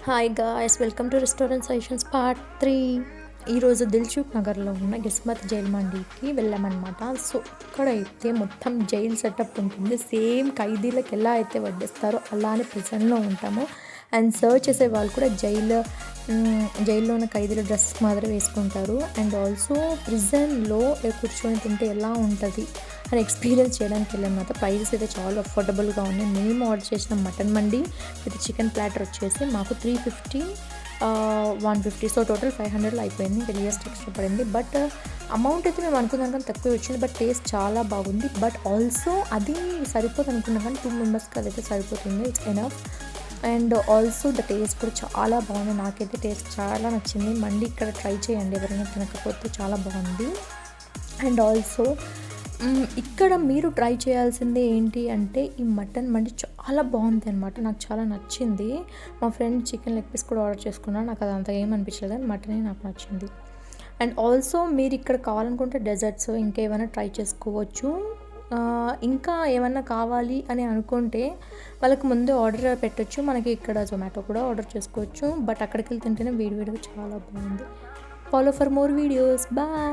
Hi guys, welcome to restaurant suggestions part 3. ఈరోజు దిల్సుఖ్ నగర్లో ఉన్న గిస్మత్ జైల్ మండీకి వెళ్ళామన్నమాట. సో ఇక్కడైతే మొత్తం జైల్ సెటప్ ఉంటుంది. సేమ్ ఖైదీలకు ఎలా అయితే వడ్డిస్తారో అలానే ప్రిజన్లో ఉంటాము. అండ్ సర్వ్ చేసే వాళ్ళు కూడా జైల్లో ఉన్న ఖైదీల డ్రెస్ మాదిరి వేసుకుంటారు. అండ్ ఆల్సో ప్రిజన్లో కూర్చొని తింటే ఎలా ఉంటుంది అని ఎక్స్పీరియన్స్ చేయడానికి వెళ్ళామన్నమాట. ప్రైజెస్ అయితే చాలా అఫోర్డబుల్గా ఉన్నాయి. మేము ఆర్డర్ చేసిన mutton mandi with chicken platter వచ్చేసి మాకు 350, 150, సో టోటల్ 500 అయిపోయింది. ఇంకా జిఎస్టీ ఎక్స్ట్రా పడింది. బట్ అమౌంట్ అయితే మేము అనుకున్నాం కానీ తక్కువ వచ్చింది. బట్ టేస్ట్ చాలా బాగుంది. బట్ ఆల్సో అది సరిపోతుంది అనుకున్నాం కానీ 2 మెంబర్స్కి అదైతే సరిపోతుంది. It's enough. And also the taste కూడా చాలా బాగుంది. నాకైతే టేస్ట్ చాలా నచ్చింది. మండి ఇక్కడ ట్రై చేయండి ఎవరైనా తినకపోతే, చాలా బాగుంది. అండ్ ఆల్సో ఇక్కడ మీరు ట్రై చేయాల్సింది ఏంటి అంటే ఈ మటన్ మండి చాలా బాగుంది అనమాట. నాకు చాలా నచ్చింది. మా ఫ్రెండ్ చికెన్ లెగ్ పీస్ కూడా ఆర్డర్ చేసుకున్నాను. నాకు అది అంతగా ఏమనిపించలేదు కానీ మటనే నాకు నచ్చింది. అండ్ ఆల్సో మీరు ఇక్కడ కావాలనుకుంటే డెజర్ట్స్ ఇంకా ఏమైనా ట్రై చేసుకోవచ్చు. ఇంకా ఏమన్నా కావాలి అని అనుకుంటే వాళ్ళకి ముందే ఆర్డర్ పెట్టచ్చు. మనకి ఇక్కడ జొమాటో కూడా ఆర్డర్ చేసుకోవచ్చు. బట్ అక్కడికి వెళ్ళి తింటేనే వేడివేడిగా చాలా బాగుంది. Follow for more videos. Bye.